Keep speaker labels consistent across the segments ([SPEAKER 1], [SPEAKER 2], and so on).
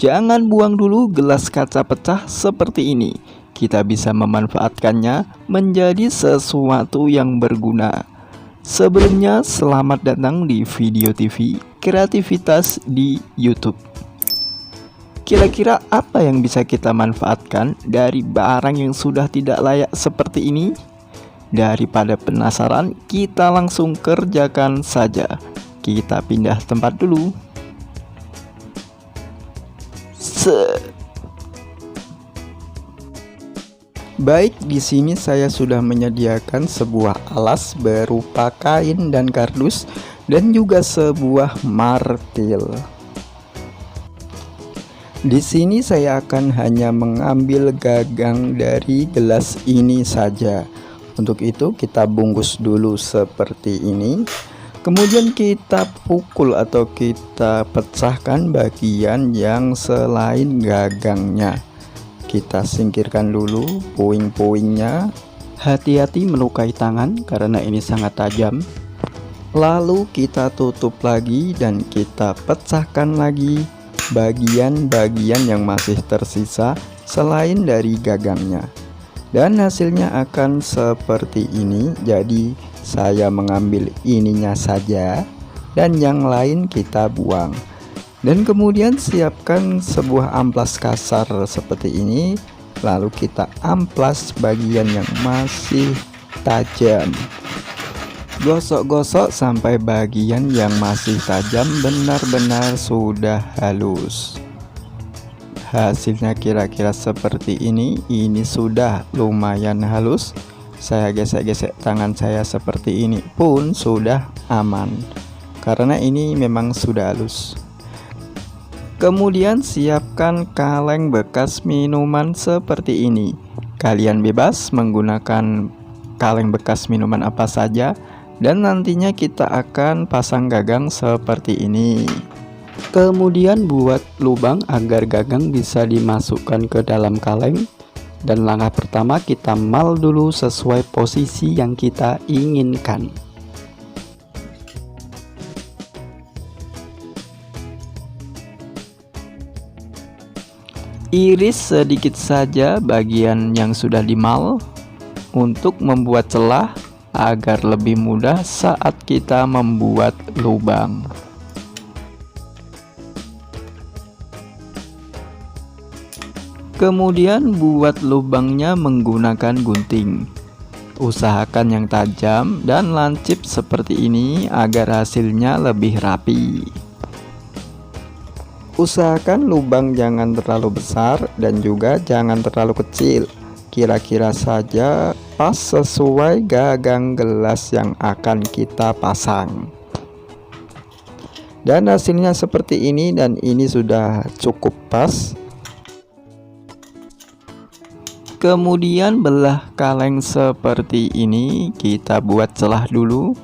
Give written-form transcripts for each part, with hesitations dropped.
[SPEAKER 1] Jangan buang dulu gelas kaca pecah seperti ini. Kita bisa memanfaatkannya menjadi sesuatu yang berguna. Sebelumnya, selamat datang di Video TV Kreativitas di YouTube. Kira-kira apa yang bisa kita manfaatkan dari barang yang sudah tidak layak seperti ini? Daripada penasaran, kita langsung kerjakan saja. Kita pindah tempat dulu. Baik, di sini saya sudah menyediakan sebuah alas berupa kain dan kardus dan juga sebuah martil. Di sini saya akan hanya mengambil gagang dari gelas ini saja. Untuk itu kita bungkus dulu seperti ini. Kemudian kita pukul atau kita pecahkan bagian yang selain gagangnya. Kita singkirkan dulu puing-puingnya. Hati-hati melukai tangan karena ini sangat tajam. Lalu kita tutup lagi dan kita pecahkan lagi bagian-bagian yang masih tersisa selain dari gagangnya. Dan hasilnya akan seperti ini. Jadi saya mengambil ininya saja dan yang lain kita buang. Dan kemudian siapkan sebuah amplas kasar seperti ini. Lalu kita amplas bagian yang masih tajam. Gosok-gosok sampai bagian yang masih tajam benar-benar sudah halus. Hasilnya kira-kira seperti ini. Ini sudah lumayan halus. Saya gesek-gesek tangan saya seperti ini pun sudah aman, karena ini memang sudah halus. Kemudian siapkan kaleng bekas minuman seperti ini. Kalian bebas menggunakan kaleng bekas minuman apa saja. Dan nantinya kita akan pasang gagang seperti ini. Kemudian buat lubang agar gagang bisa dimasukkan ke dalam kaleng. Dan langkah pertama kita mal dulu sesuai posisi yang kita inginkan. Iris sedikit saja bagian yang sudah dimal untuk membuat celah agar lebih mudah saat kita membuat lubang. Kemudian buat lubangnya menggunakan gunting. Usahakan yang tajam dan lancip seperti ini agar hasilnya lebih rapi. Usahakan lubang jangan terlalu besar dan juga jangan terlalu kecil. Kira-kira saja pas sesuai gagang gelas yang akan kita pasang. Dan hasilnya seperti ini, dan ini sudah cukup pas. Kemudian belah kaleng seperti ini, kita buat celah dulu.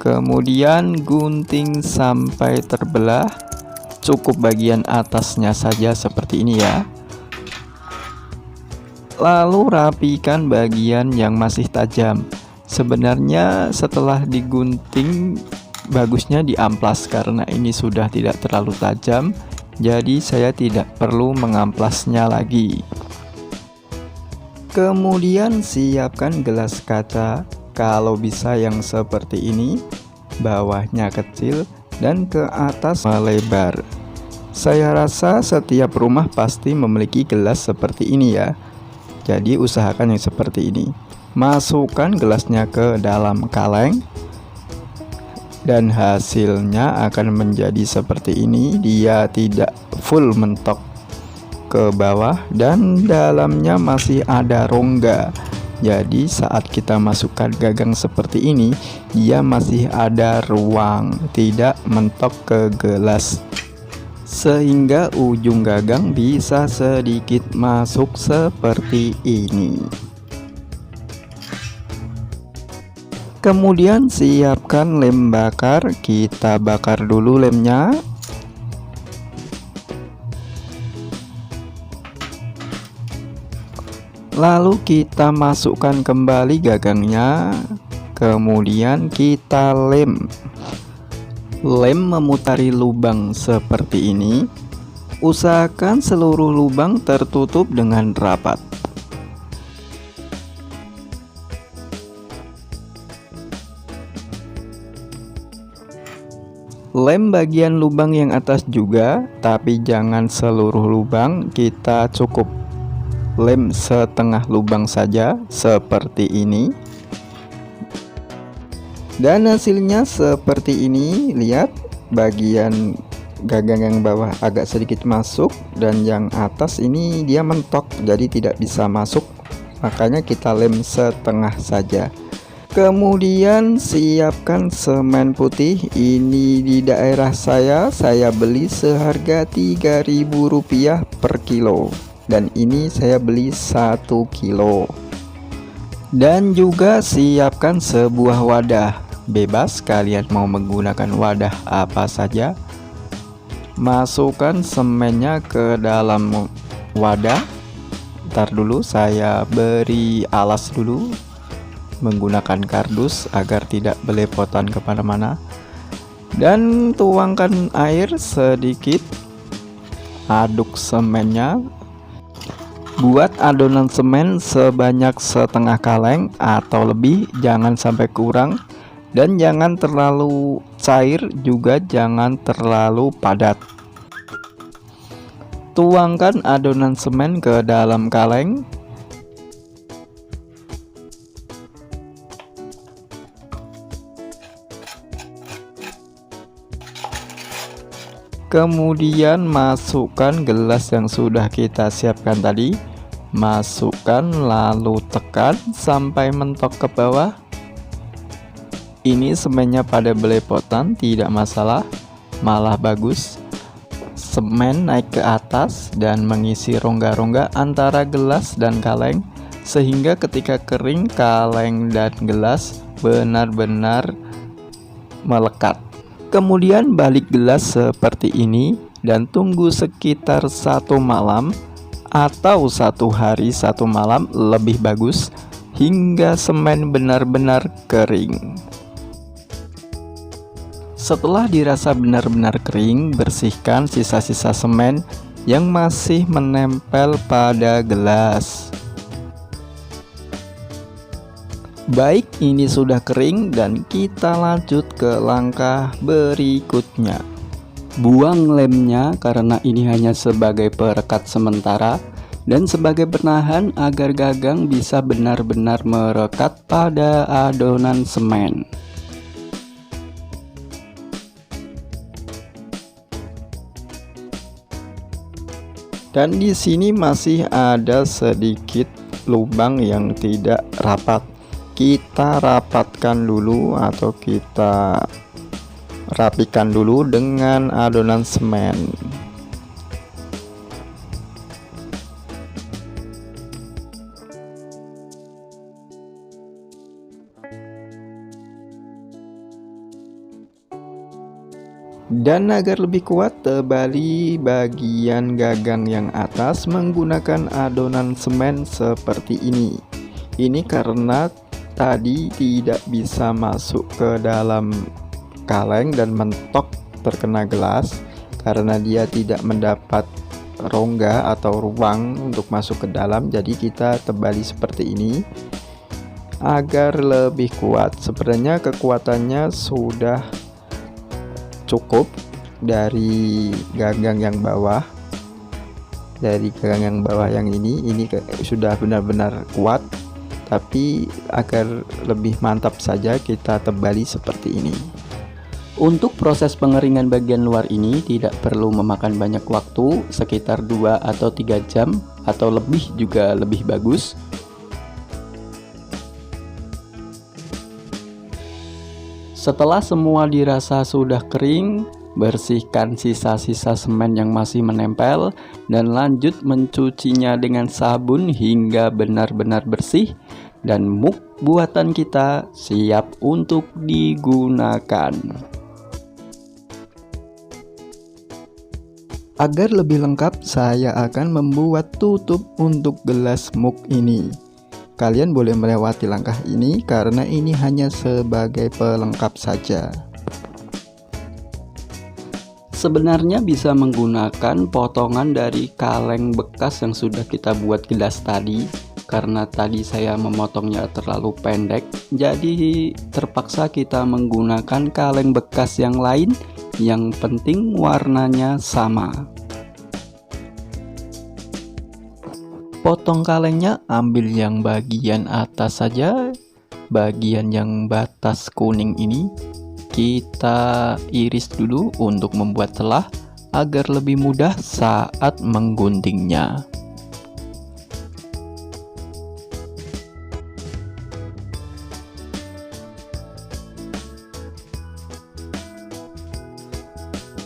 [SPEAKER 1] Kemudian gunting sampai terbelah. Cukup bagian atasnya saja seperti ini ya. Lalu rapikan bagian yang masih tajam. Sebenarnya setelah digunting bagusnya diamplas karena ini sudah tidak terlalu tajam. Jadi saya tidak perlu mengamplasnya lagi. Kemudian siapkan gelas kaca, kalau bisa yang seperti ini, bawahnya kecil dan ke atas melebar. Saya rasa setiap rumah pasti memiliki gelas seperti ini ya. Jadi usahakan yang seperti ini. Masukkan gelasnya ke dalam kaleng dan hasilnya akan menjadi seperti ini. Dia tidak full mentok ke bawah dan dalamnya masih ada rongga. Jadi saat kita masukkan gagang seperti ini, dia masih ada ruang, tidak mentok ke gelas, sehingga ujung gagang bisa sedikit masuk seperti ini. Kemudian siapkan lem bakar. Kita bakar dulu lemnya. Lalu kita masukkan kembali gagangnya. Kemudian kita lem memutari lubang seperti ini. Usahakan seluruh lubang tertutup dengan rapat. Lem bagian lubang yang atas juga, tapi jangan seluruh lubang, kita cukup lem setengah lubang saja seperti ini. Dan hasilnya seperti ini. Lihat, bagian gagang yang bawah agak sedikit masuk dan yang atas ini dia mentok, jadi tidak bisa masuk, makanya kita lem setengah saja. Kemudian siapkan semen putih. Ini di daerah saya beli seharga Rp3.000 per kilo, dan ini saya beli 1 kilo. Dan juga siapkan sebuah wadah, bebas kalian mau menggunakan wadah apa saja. Masukkan semennya ke dalam wadah. Ntar dulu saya beri alas dulu menggunakan kardus agar tidak belepotan kemana-mana. Dan tuangkan air sedikit, aduk semennya. Buat adonan semen sebanyak setengah kaleng atau lebih, jangan sampai kurang. Dan jangan terlalu cair, juga jangan terlalu padat. Tuangkan adonan semen ke dalam kaleng. Kemudian masukkan gelas yang sudah kita siapkan tadi. Masukkan lalu tekan sampai mentok ke bawah. Ini semennya pada belepotan tidak masalah, malah bagus. Semen naik ke atas dan mengisi rongga-rongga antara gelas dan kaleng, sehingga ketika kering kaleng dan gelas benar-benar melekat. Kemudian balik gelas seperti ini dan tunggu sekitar 1 malam atau 1 hari 1 malam lebih bagus, hingga semen benar-benar kering. Setelah dirasa benar-benar kering, bersihkan sisa-sisa semen yang masih menempel pada gelas. Baik, ini sudah kering dan kita lanjut ke langkah berikutnya. Buang lemnya karena ini hanya sebagai perekat sementara dan sebagai penahan agar gagang bisa benar-benar merekat pada adonan semen. Dan di sini masih ada sedikit lubang yang tidak rapat. Kita rapatkan dulu atau kita rapikan dulu dengan adonan semen. Dan agar lebih kuat, tebali bagian gagang yang atas menggunakan adonan semen seperti ini. Ini karena tadi tidak bisa masuk ke dalam kaleng dan mentok terkena gelas, karena dia tidak mendapat rongga atau ruang untuk masuk ke dalam. Jadi kita tebali seperti ini agar lebih kuat. Sebenarnya kekuatannya sudah cukup dari gagang yang bawah. Dari gagang yang bawah yang ini sudah benar-benar kuat, tapi agar lebih mantap saja kita tebali seperti ini. Untuk proses pengeringan bagian luar ini tidak perlu memakan banyak waktu, sekitar 2 atau 3 jam atau lebih juga lebih bagus. Setelah semua dirasa sudah kering, bersihkan sisa-sisa semen yang masih menempel dan lanjut mencucinya dengan sabun hingga benar-benar bersih, dan muk buatan kita siap untuk digunakan. Agar lebih lengkap, saya akan membuat tutup untuk gelas muk ini. Kalian boleh melewati langkah ini karena ini hanya sebagai pelengkap saja. Sebenarnya bisa menggunakan potongan dari kaleng bekas yang sudah kita buat gelas tadi. Karena tadi saya memotongnya terlalu pendek, jadi terpaksa kita menggunakan kaleng bekas yang lain. Yang penting warnanya sama. Potong kalengnya, ambil yang bagian atas saja. Bagian yang batas kuning ini kita iris dulu untuk membuat celah agar lebih mudah saat mengguntingnya.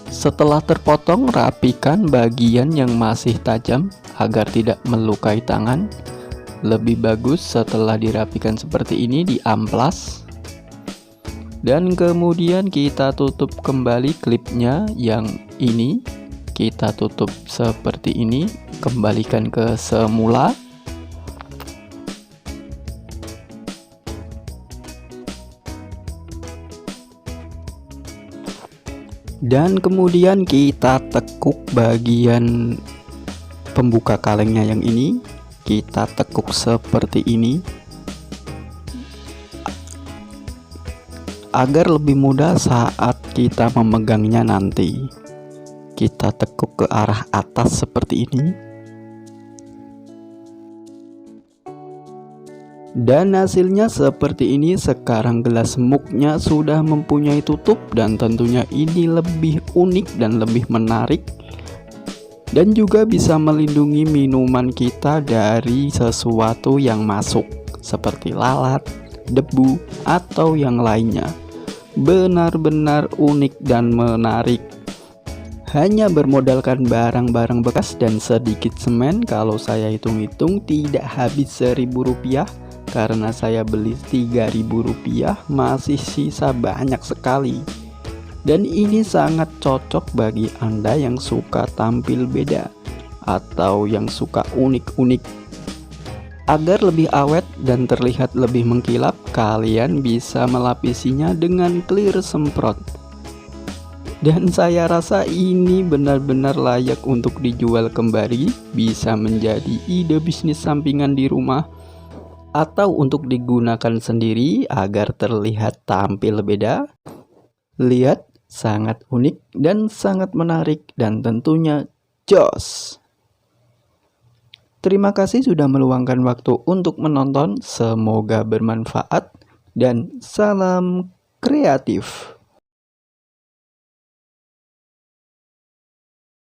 [SPEAKER 1] Setelah terpotong, rapikan bagian yang masih tajam agar tidak melukai tangan. Lebih bagus setelah dirapikan seperti ini, diamplas. Dan kemudian kita tutup kembali klipnya yang ini. Kita tutup seperti ini, kembalikan ke semula. Dan kemudian kita tekuk bagian pembuka kalengnya yang ini. Kita tekuk seperti ini agar lebih mudah saat kita memegangnya nanti. Kita tekuk ke arah atas seperti ini. Dan hasilnya seperti ini. Sekarang gelas mugnya sudah mempunyai tutup, dan tentunya ini lebih unik dan lebih menarik, dan juga bisa melindungi minuman kita dari sesuatu yang masuk seperti lalat, debu, atau yang lainnya. Benar-benar unik dan menarik. Hanya bermodalkan barang-barang bekas dan sedikit semen, kalau saya hitung-hitung tidak habis Rp1.000, karena saya beli Rp3.000, masih sisa banyak sekali. Dan ini sangat cocok bagi Anda yang suka tampil beda atau yang suka unik-unik. Agar lebih awet dan terlihat lebih mengkilap, kalian bisa melapisinya dengan clear semprot. Dan saya rasa ini benar-benar layak untuk dijual kembali, bisa menjadi ide bisnis sampingan di rumah, atau untuk digunakan sendiri agar terlihat tampil beda. Lihat, sangat unik dan sangat menarik, dan tentunya jos. Terima kasih sudah meluangkan waktu untuk menonton. Semoga bermanfaat dan salam kreatif.